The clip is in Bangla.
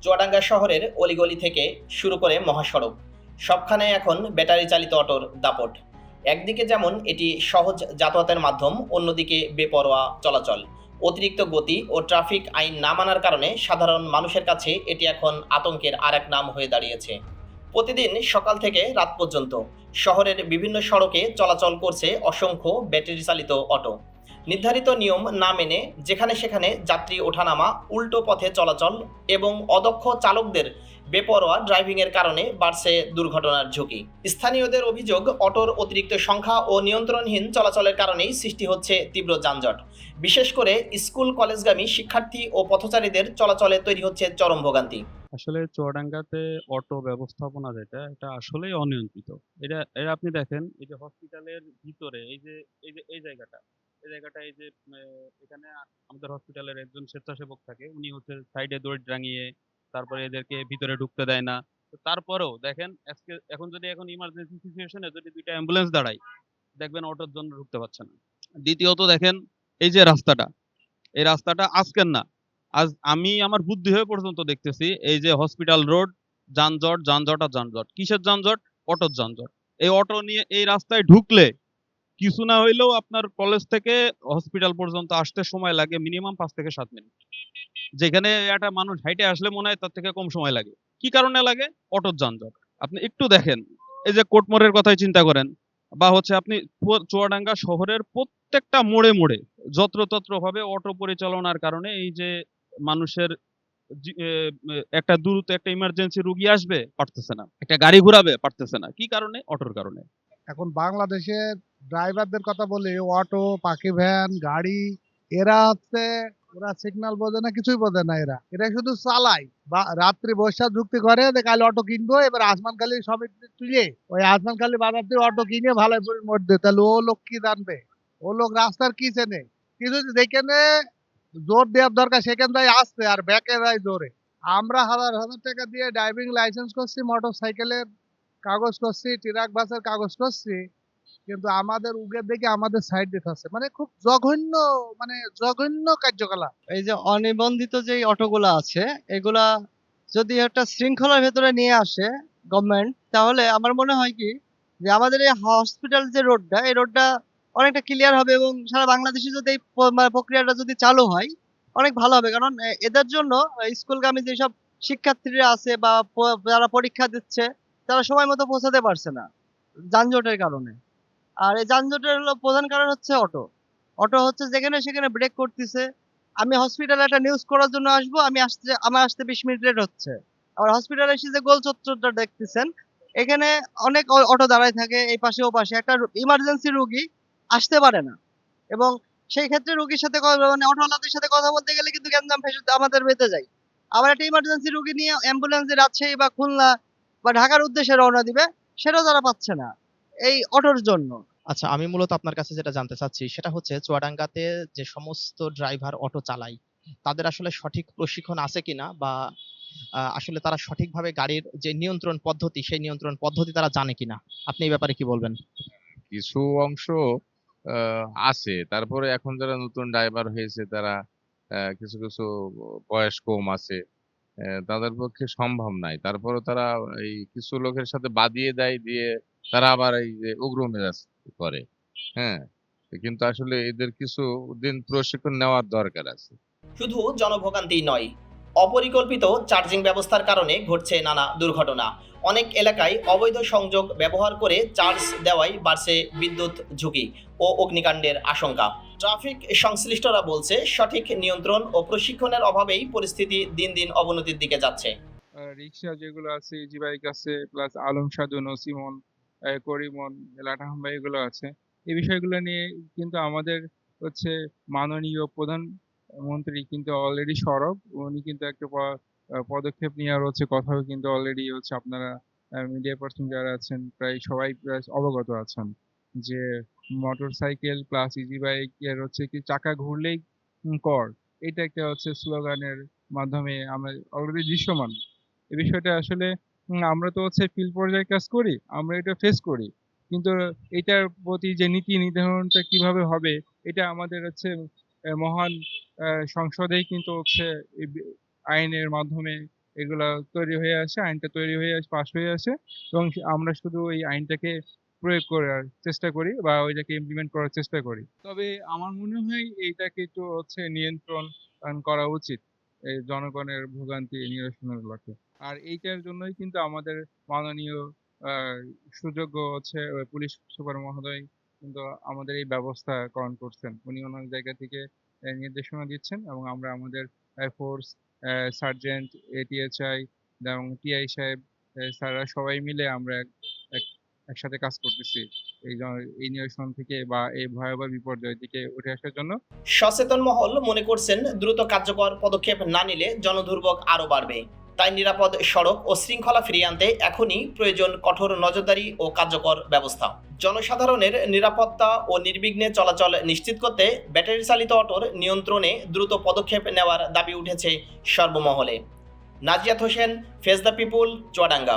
চুয়াডাঙ্গা শহরের অলিগলি থেকে শুরু করে মহাসড়ক সবখানে এখন ব্যাটারি চালিত অটোর দাপট। একদিকে যেমন এটি সহজ যাতায়াতের মাধ্যম, অন্যদিকে বেপরোয়া চলাচল, অতিরিক্ত গতি ও ট্রাফিক আইন না মানার কারণে সাধারণ মানুষের কাছে এটি এখন আতঙ্কের আরেক নাম হয়ে দাঁড়িয়েছে। প্রতিদিন সকাল থেকে রাত পর্যন্ত শহরের বিভিন্ন সড়কে চলাচল করছে অসংখ্য ব্যাটারি চালিত অটো। নির্ধারিত নিয়ম না মেনে যেখানে সেখানে যাত্রী ওঠানামা, উল্টো পথে চলাচল এবং অদক্ষ চালকদের বেপরোয়া ড্রাইভিংয়ের কারণে বাড়ছে দুর্ঘটনার ঝুঁকি। স্থানীয়দের অভিযোগ, অটোর অতিরিক্ত সংখ্যা ও নিয়ন্ত্রণহীন চলাচলের কারণেই সৃষ্টি হচ্ছে তীব্র যানজট। বিশেষ করে স্কুল কলেজগামী শিক্ষার্থী ও পথচারীদের চলাচলে তৈরি হচ্ছে চরম ভোগান্তি। আসলে চুয়াডাঙ্গাতে অটো ব্যবস্থাপনা এটা আসলেই অনিয়ন্ত্রিত। এটা এটা আপনি দেখেন, এই যে হসপিটালের ভিতরে এই জায়গাটা এই যে এখানে আমাদের হসপিটালের একজন স্বেচ্ছাসেবক থাকে, উনি হচ্ছে সাইডে দড়ি টাঙিয়ে তারপরে এদেরকে ভিতরে ঢুকতে দেয় না। তো তারপরেও দেখেন, আজকে এখন ইমার্জেন্সি সিচুয়েশনে যদি দুইটা অ্যাম্বুলেন্স দাঁড়ায়, দেখবেন অটোর জন্য ঢুকতে পারছে না। দ্বিতীয়ত দেখেন, এই যে এই রাস্তাটা আজকের না, আজ আমি আমার বুদ্ধি হয়ে পর্যন্ত দেখতেছি এই যে হসপিটাল রোড, যানজট যানজট আর যানজট। কিসের যানজট? অটোর যানজট। এই অটো নিয়ে এই রাস্তায় ঢুকলে কিছু না হইলেও আপনার কলেজ থেকে হসপিটাল পর্যন্ত আসতে সময় লাগে মিনিমাম 5 থেকে 7 মিনিট, যেখানে একটা মানুষ হাইটে আসলে মনে হয় তার থেকে কম সময় লাগে। কি কারণে লাগে? অটোর যানজট। আপনি একটু দেখেন, এই যে কোর্টমোড়ের কথাই চিন্তা করেন, বা হচ্ছে আপনি চুয়াডাঙ্গা শহরের প্রত্যেকটা মোড়ে মোড়ে যত্রতত্র ভাবে অটো পরিচালনার কারণে এই যে মানুষের একটা দ্রুত একটা ইমার্জেন্সি রুগী আসবে পারতেছে না, একটা গাড়ি ঘুরাবে পারতেছে না। কি কারণে? অটোর কারণে। এখন বাংলাদেশের ড্রাইভারদের কথা বলি, অটো, পাখি ভ্যান, গাড়ি, এরা হচ্ছে, ওরা সিগন্যাল বোঝে না, কিছুই বোঝে না। এরা এরা শুধু চালায় বা রাত্রি বৈশাখ যুক্তি করে যে কাল অটো কিনবো, এবার আসমানখালি সব তুলে ওই আসমানখালি বাজার থেকে অটো কিনে ভালোপুরের মধ্যে, তাহলে ও লোক কি জানবে? ও লোক রাস্তার কি চেনে? কিছু যেখানে জোর দেওয়ার দরকার সেখান থেকে আসছে আর ব্যাকে যায় জোরে। আমরা হাজার হাজার টাকা দিয়ে ড্রাইভিং লাইসেন্স করছি, মোটর সাইকেলের কাগজ করছি, ট্রাক বাসের কাগজ করছি, কিন্তু আমাদের উগের দেখে আমাদের সাইড দিতে হচ্ছে। মানে খুব জঘন্য, মানে জঘন্য কার্যকলাপ। এই যে অনিবন্ধিত যেই অটোগুলা আছে, এগুলা যদি একটা শৃঙ্খলার ভেতরে নিয়ে আসে গভর্নমেন্ট, তাহলে আমার মনে হয় কি, যে আমাদের এই হসপিটাল যে রোডটা, এই রোডটা অনেকটা ক্লিয়ার হবে, এবং সারা বাংলাদেশে যদি এই মানে প্রক্রিয়াটা যদি চালু হয়, অনেক ভালো হবে। কারণ এদের জন্য স্কুলগামী যেসব শিক্ষার্থীরা আছে বা যারা পরীক্ষা দিচ্ছে, তারা সময় মতো পৌঁছাতে পারছে না যানজটের কারণে। আর এই যানজটের হলো প্রধান কারণ হচ্ছে অটো। অটো হচ্ছে যেখানে সেখানে ব্রেক করতেছে। আমি হসপিটালে একটা নিউজ করার জন্য আসবো, আমার আসতে 20 মিনিট লেট হচ্ছে। আবার হসপিটালে এসে যে গোল চত্বরটা দেখতেছেন, এখানে অনেক অটো দাঁড়ায় থাকে এই পাশে ও পাশে। একটা ইমার্জেন্সি রুগী আসতে পারে না, এবং সেই ক্ষেত্রে রুগীর সাথে মানে অটোওয়ালাদের সাথে কথা বলতে গেলে কিন্তু গ্যাঞ্জাম আমাদের বেঁধে যায়। আবার একটা ইমার্জেন্সি রুগী নিয়ে অ্যাম্বুলেন্স রাজশাহী বা খুলনা বা ঢাকার উদ্দেশ্যে রওনা দিবে, সেটাও তারা পাচ্ছে না এই অটোর জন্য। আচ্ছা, আমি মূলত আপনার কাছে যেটা জানতে চাচ্ছি সেটা হচ্ছে চুয়াডাঙ্গাতে যে সমস্ত ড্রাইভার অটো চালায় তাদের আসলে সঠিক প্রশিক্ষণ আছে কিনা, বা আসলে তারা সঠিকভাবে গাড়ির যে নিয়ন্ত্রণ পদ্ধতি সেই নিয়ন্ত্রণ পদ্ধতি তারা জানে কিনা, আপনি এই ব্যাপারে কি বলবেন? কিছু অংশ আছে। তারপরে এখন যারা নতুন ড্রাইভার হয়েছে তারা কিছু কিছু বয়স কম আছে, তাদের পক্ষে সম্ভব নাই। তারপরে তারা এই কিছু লোকের সাথে বাদিয়ে দেয়, দিয়ে তারা আবার এই যে উগ্র মেজাজ করে। হ্যাঁ, কিন্তু আসলে এদের কিছু দিন প্রশিক্ষণ নেওয়ার দরকার আছে। শুধু জনভোগান্তি নয়, অপরিকল্পিত চার্জিং ব্যবস্থার কারণে ঘটছে নানা দুর্ঘটনা। অনেক এলাকায় অবৈধ সংযোগ ব্যবহার করে চার্জ দেওয়ায় বাড়ছে বিদ্যুৎ ঝুঁকি ও অগ্নিকাণ্ডের আশঙ্কা। ট্রাফিক সংশ্লিষ্টরা বলছে, সঠিক নিয়ন্ত্রণ ও প্রশিক্ষণের অভাবেই পরিস্থিতি দিন দিন অবনতির দিকে যাচ্ছে। রিক্সা যেগুলো আছে, ইজি বাইক আছে, প্লাস আলম সাধু, নসিমন, করিমন, লাটাহাম ভাই, এগুলো আছে। এই বিষয়গুলো নিয়ে কিন্তু আমাদের হচ্ছে মাননীয় প্রধানমন্ত্রী কিন্তু অলরেডি সরব। উনি কিন্তু একটা পদক্ষেপ নেওয়ার হচ্ছে কথাও কিন্তু অলরেডি হচ্ছে, আপনারা মিডিয়া পার্সন যারা আছেন প্রায় সবাই প্রায় অবগত আছেন, যে motor cycle plus easy bike এর হচ্ছে কি চাকা ঘুরলেই কর, এটা একটা হচ্ছে স্লোগানের মাধ্যমে আমরা অলরেডি দৃশ্যমান। এই বিষয়টা আসলে আমরা তো হচ্ছে ফিল্ড পর্যায়ে কাজ করি, আমরা এটা ফেস করি, কিন্তু এটার প্রতি যে নীতি নির্ধারণটা কিভাবে হবে, এটা আমাদের হচ্ছে মহান সংসদেই কিন্তু হচ্ছে এই আইনের মাধ্যমে এগুলা তৈরি হয়ে আসে, আইনটা তৈরি হয়ে পাস হয়ে আসে, এবং আমরা শুধু এই আইনটাকে প্রয়োগ করার চেষ্টা করি বা ওইটাকে ইমপ্লিমেন্ট করার চেষ্টা করি। তবে আমার মনে হয় এইটাকে একটু নিয়ন্ত্রণ করা উচিত, এই জনগণের ভোগান্তি নিরসনের লক্ষ্যে। আর এইটার জন্যই কিন্তু আমাদের মাননীয় সুযোগ্য পুলিশ সুপার মহোদয় কিন্তু আমাদের এই ব্যবস্থা গ্রহণ করছেন। উনি ওনার জায়গা থেকে নির্দেশনা দিচ্ছেন, এবং আমরা আমাদের ফোর্স, সার্জেন্ট, এটিএচআই এবং টিআই সাহেব, স্যাররা সবাই মিলে আমরা একসাথে কাজ করতেছি এই নিরসন থেকে বা এই ভয়াবহ বিপর্যয় থেকে উঠে আসার জন্য। সচেতন মহল মনে করছেন দ্রুত কার্যকর পদক্ষেপ না নিলে জনদুর্ভোগ আরও বাড়বে। তাই নিরাপদ সড়ক ও শৃঙ্খলা ফিরিয়ে আনতে এখনই প্রয়োজন কঠোর নজরদারি ও কার্যকর ব্যবস্থা। জনসাধারণের নিরাপত্তা ও নির্বিঘ্নে চলাচল নিশ্চিত করতে ব্যাটারি চালিত অটোর নিয়ন্ত্রণে দ্রুত পদক্ষেপ নেওয়ার দাবি উঠেছে সর্বমহলে। Naziat Hossain, face the people, Chuadanga.